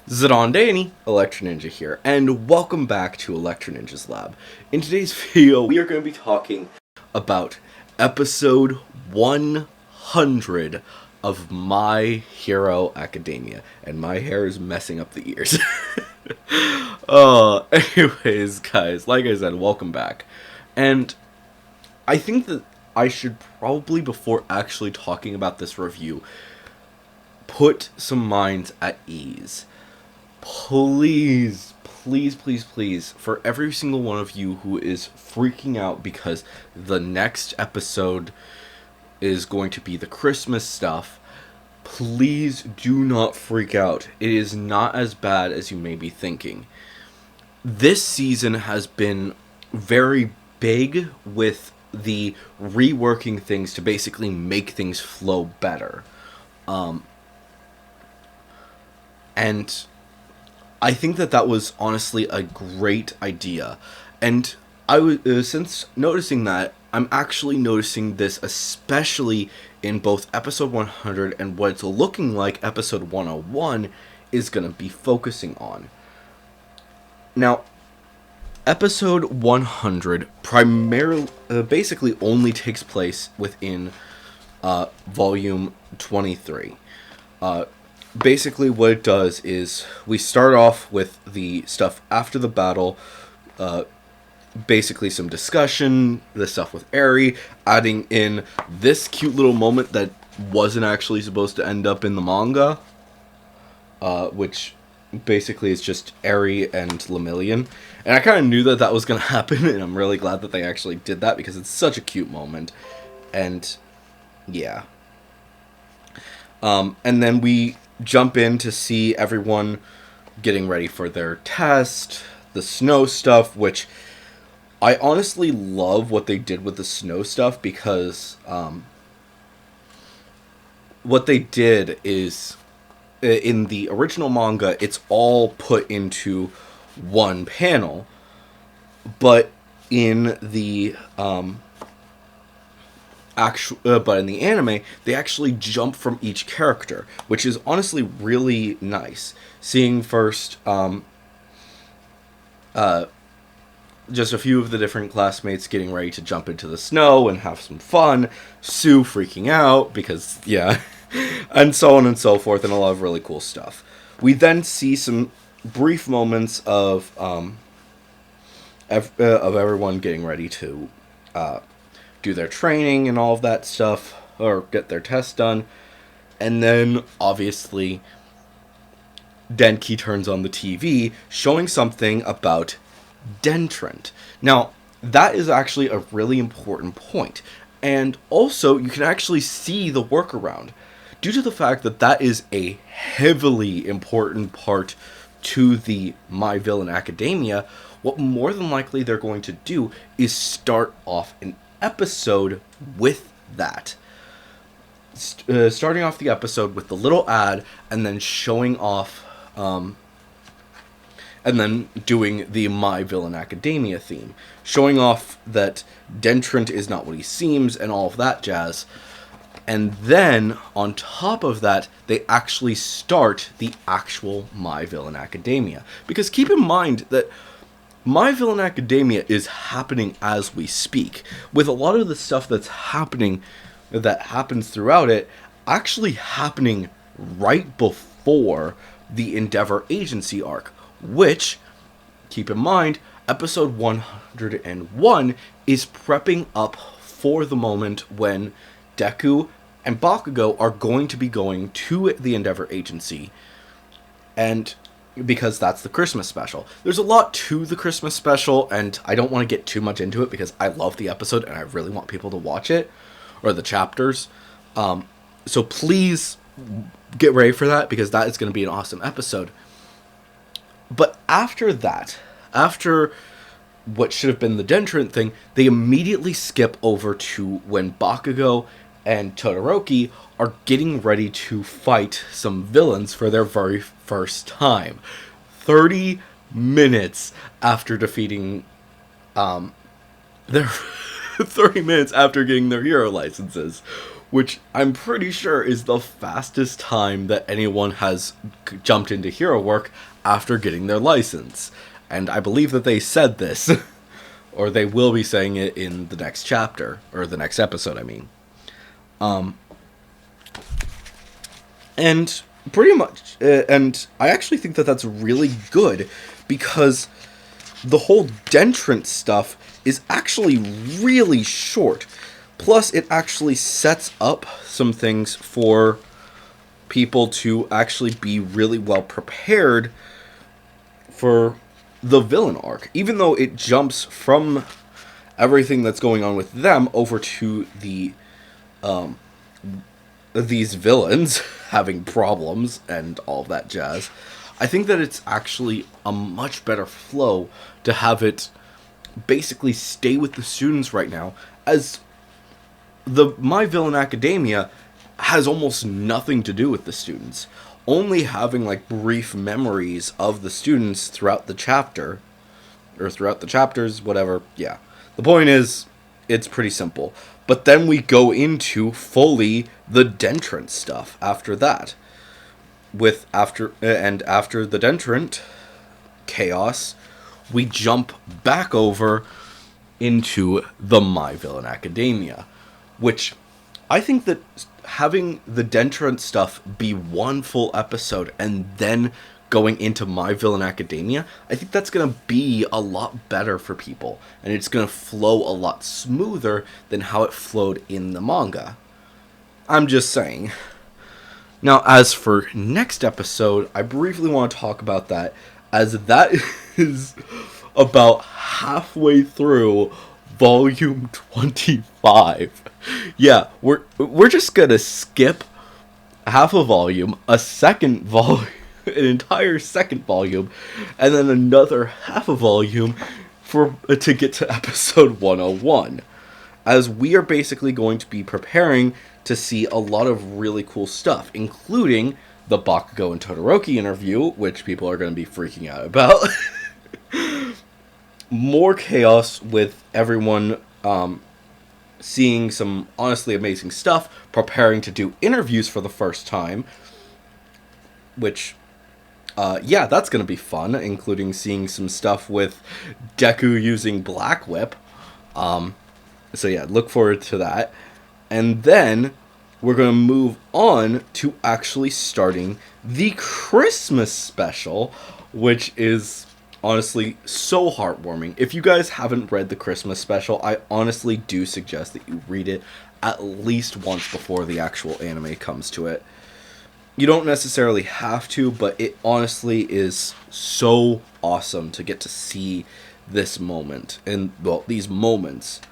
Zidon Danny, Electro Ninja here, and welcome back to Electro Ninja's Lab. In today's video, we are going to be talking about episode 100 of My Hero Academia, and my hair is messing up the ears. Anyways, guys, like I said, welcome back. And I think that I should probably, before actually talking about this review, put some minds at ease. Please, for every single one of you who is freaking out because the next episode is going to be the Christmas stuff, please do not freak out. It is not as bad as you may be thinking. This season has been very big with the reworking things to basically make things flow better. And I think that was honestly a great idea. And I was since noticing that, I'm actually noticing this especially in both episode 100 and what it's looking like episode 101 is going to be focusing on. Now, episode 100 primarily, basically only takes place within volume 23. Basically what it does is we start off with the stuff after the battle, basically some discussion, the stuff with Eri, adding in this cute little moment that wasn't actually supposed to end up in the manga, which basically is just Eri and Lemillion. And I kind of knew that was going to happen, and I'm really glad that they actually did that because it's such a cute moment. And yeah. And then we jump in to see everyone getting ready for their test, the snow stuff, which I honestly love what they did with the snow stuff because what they did is in the original manga, it's all put into one panel, but in the but in the anime, they actually jump from each character, which is honestly really nice. Seeing first, just a few of the different classmates getting ready to jump into the snow and have some fun. Sue freaking out because, yeah, and so on and so forth, and a lot of really cool stuff. We then see some brief moments of everyone getting ready to do their training and all of that stuff, or get their tests done. And then, obviously, Denki turns on the TV, showing something about Dentrant. Now, that is actually a really important point. And also, you can actually see the workaround. Due to the fact that is a heavily important part to the My Villain Academia, what more than likely they're going to do is start off an episode with that. Starting off the episode with the little ad, and then showing off, and then doing the My Villain Academia theme. Showing off that Dentrant is not what he seems, and all of that jazz. And then, on top of that, they actually start the actual My Villain Academia. Because keep in mind that My Villain Academia is happening as we speak, with a lot of the stuff that happens throughout it actually happening right before the Endeavor Agency arc, which, keep in mind, episode 101 is prepping up for the moment when Deku and Bakugo are going to be going to the Endeavor Agency, and because that's the Christmas special. There's a lot to the Christmas special, and I don't want to get too much into it because I love the episode and I really want people to watch it, or the chapters. So please get ready for that because that is going to be an awesome episode. But after that, after what should have been the Dentrant thing, they immediately skip over to when Bakugo and Todoroki are getting ready to fight some villains for their very first time. 30 minutes after defeating their 30 minutes after getting their hero licenses, which I'm pretty sure is the fastest time that anyone has jumped into hero work after getting their license. And I believe that they said this, or they will be saying it in the next chapter, or the next episode, I mean. And pretty much, and I actually think that that's really good, because the whole Dentrant stuff is actually really short. Plus, it actually sets up some things for people to actually be really well prepared for the villain arc. Even though it jumps from everything that's going on with them over to these villains having problems and all that jazz, I think that it's actually a much better flow to have it basically stay with the students right now, as the My Villain Academia has almost nothing to do with the students, only having like brief memories of the students throughout the chapter, or throughout the chapters, whatever. Yeah, the point is, it's pretty simple. But then we go into fully the Dentrant stuff after that. After the Dentrant chaos, we jump back over into the My Villain Academia, which I think that having the Dentrant stuff be one full episode and then going into My Villain Academia, I think that's going to be a lot better for people, and it's going to flow a lot smoother than how it flowed in the manga. I'm just saying. Now, as for next episode, I briefly want to talk about that, as that is about halfway through volume 25. Yeah, we're just gonna skip half a volume, a second volume, an entire second volume, and then another half a volume to get to episode 101. As we are basically going to be preparing to see a lot of really cool stuff, including the Bakugo and Todoroki interview, which people are going to be freaking out about. More chaos with everyone seeing some honestly amazing stuff, preparing to do interviews for the first time, which, yeah, that's going to be fun, including seeing some stuff with Deku using Black Whip. So yeah, look forward to that. And then we're going to move on to actually starting the Christmas special, which is honestly so heartwarming. If you guys haven't read the Christmas special, I honestly do suggest that you read it at least once before the actual anime comes to it. You don't necessarily have to, but it honestly is so awesome to get to see this moment, and, well, these moments.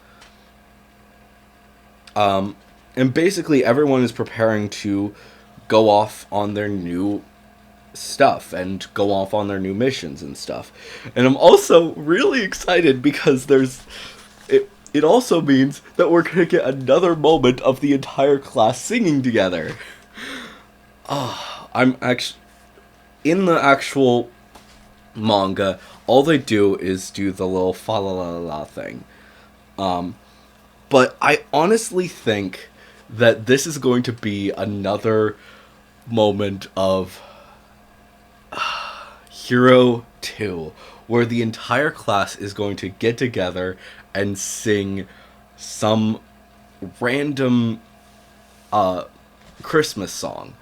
And basically everyone is preparing to go off on their new stuff and go off on their new missions and stuff. And I'm also really excited because it also means that we're going to get another moment of the entire class singing together. I'm actually, in the actual manga, all they do is do the little fa la la la thing. But I honestly think that this is going to be another moment of Hero 2, where the entire class is going to get together and sing some random Christmas song.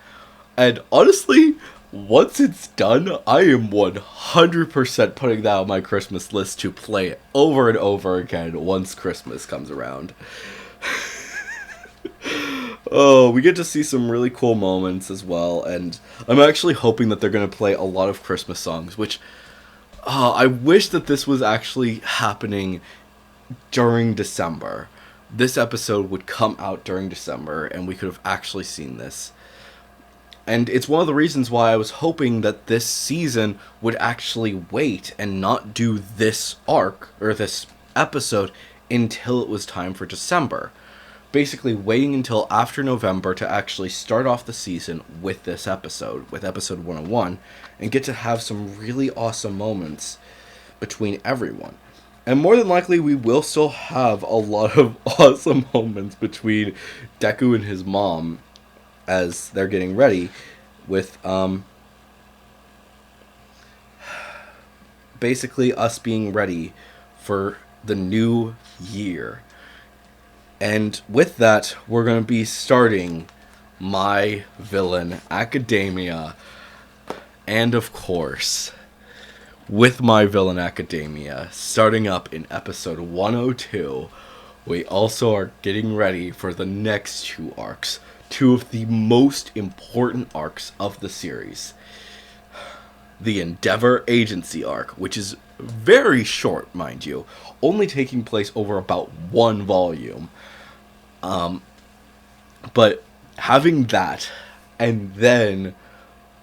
And honestly, once it's done, I am 100% putting that on my Christmas list to play it over and over again once Christmas comes around. Oh, we get to see some really cool moments as well, and I'm actually hoping that they're going to play a lot of Christmas songs, which, I wish that this was actually happening during December. This episode would come out during December, and we could have actually seen this. And it's one of the reasons why I was hoping that this season would actually wait and not do this arc, or this episode, until it was time for December. Basically waiting until after November to actually start off the season with this episode, with episode 101, and get to have some really awesome moments between everyone. And more than likely, we will still have a lot of awesome moments between Deku and his mom as they're getting ready with, basically us being ready for the new year. And with that, we're going to be starting My Villain Academia. And of course, with My Villain Academia, starting up in episode 102, we also are getting ready for the next two arcs. Two of the most important arcs of the series. The Endeavor Agency arc, which is very short, mind you, only taking place over about one volume. But having that, and then,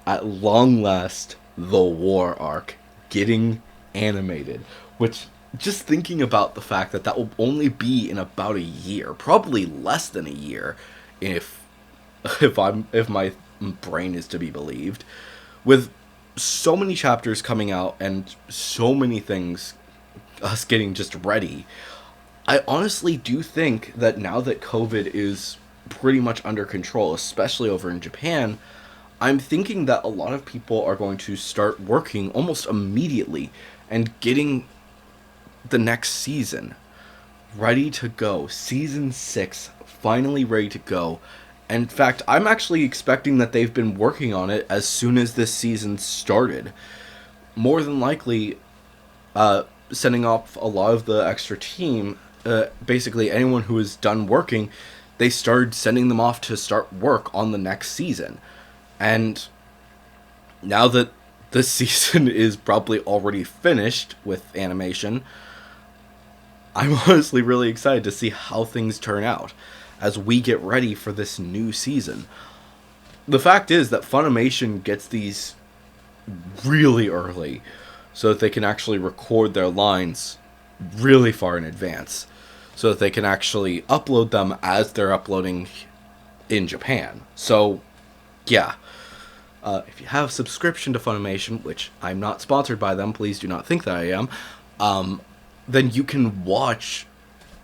at long last, the War arc getting animated, which, just thinking about the fact that that will only be in about a year, probably less than a year, if my brain is to be believed, with so many chapters coming out and so many things us getting just ready, I honestly do think that now that COVID is pretty much under control, especially over in Japan, I'm thinking that a lot of people are going to start working almost immediately and getting the next season ready to go. Season 6 finally ready to go. In fact, I'm actually expecting that they've been working on it as soon as this season started. More than likely, sending off a lot of the extra team, basically anyone who is done working, they started sending them off to start work on the next season. And now that this season is probably already finished with animation, I'm honestly really excited to see how things turn out as we get ready for this new season. The fact is that Funimation gets these really early so that they can actually record their lines really far in advance, so that they can actually upload them as they're uploading in Japan. So, yeah. If you have a subscription to Funimation, which I'm not sponsored by them, please do not think that I am, then you can watch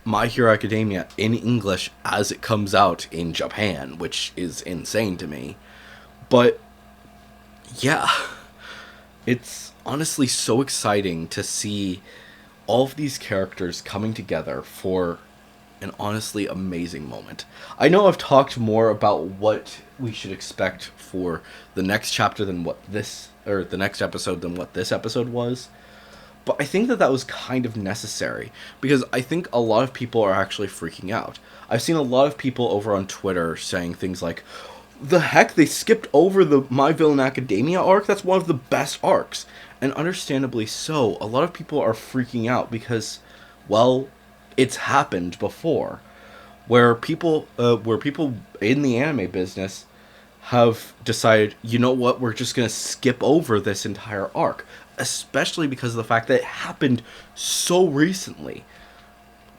My Hero Academia in English as it comes out in Japan, which is insane to me. But, yeah, it's honestly so exciting to see all of these characters coming together for an honestly amazing moment. I know I've talked more about what we should expect for the next chapter than what this, or the next episode than what this episode was, but I think that was kind of necessary, because I think a lot of people are actually freaking out. I've seen a lot of people over on Twitter saying things like, the heck, they skipped over the My Villain Academia arc? That's one of the best arcs. And understandably so, a lot of people are freaking out because, well, it's happened before, where people in the anime business have decided, you know what, we're just gonna skip over this entire arc, especially because of the fact that it happened so recently.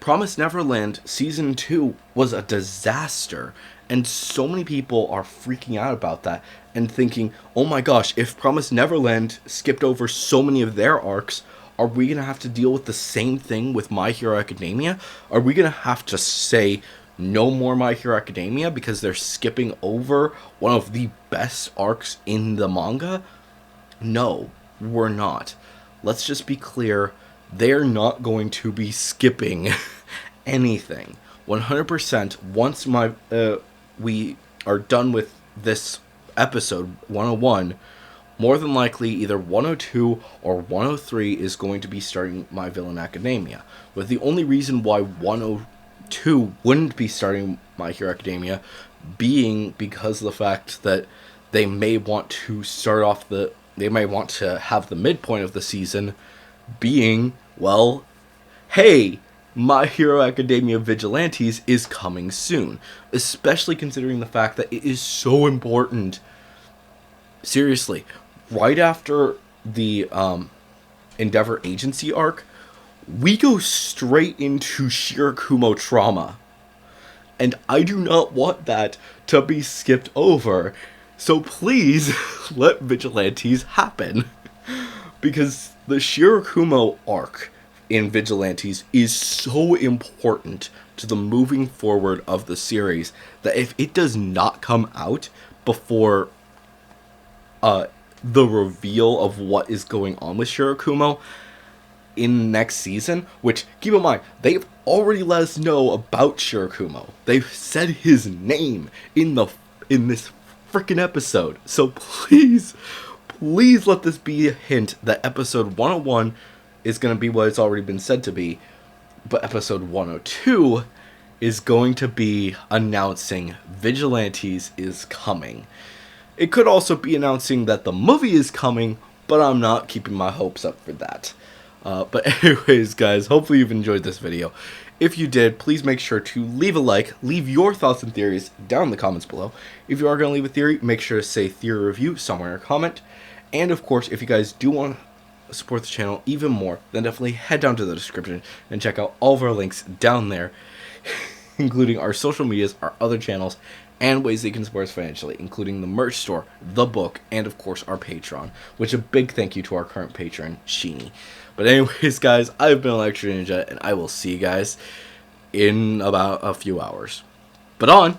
Promised Neverland Season 2 was a disaster, and so many people are freaking out about that and thinking, oh my gosh, if Promised Neverland skipped over so many of their arcs, are we going to have to deal with the same thing with My Hero Academia? Are we going to have to say no more My Hero Academia because they're skipping over one of the best arcs in the manga? No, we're not. Let's just be clear, they're not going to be skipping anything. 100%, once we are done with this episode 101, more than likely either 102 or 103 is going to be starting My Villain Academia, with the only reason why 102 wouldn't be starting My Hero Academia being because of the fact that they may want to have the midpoint of the season being, well, hey, My Hero Academia Vigilantes is coming soon, especially considering the fact that it is so important. Seriously, right after the Endeavor Agency arc, we go straight into Shirakumo Trauma. And I do not want that to be skipped over. So please, let Vigilantes happen. Because the Shirakumo arc in Vigilantes is so important to the moving forward of the series that if it does not come out before the reveal of what is going on with Shirakumo in next season, which, keep in mind, they've already let us know about Shirakumo. They've said his name in this freaking episode. So please let this be a hint that episode 101 is going to be what it's already been said to be, but episode 102 is going to be announcing Vigilantes is coming. It could also be announcing that the movie is coming, but I'm not keeping my hopes up for that. But anyways, guys, hopefully you've enjoyed this video. If you did, please make sure to leave a like, leave your thoughts and theories down in the comments below. If you are going to leave a theory, make sure to say theory review somewhere in a comment. And of course, if you guys do want to support the channel even more, then definitely head down to the description and check out all of our links down there, including our social medias, our other channels, and ways that you can support us financially, including the merch store, the book, and of course our Patreon, which a big thank you to our current patron, Sheeny. But anyways, guys, I've been Electric Ninja, and I will see you guys in about a few hours. But on!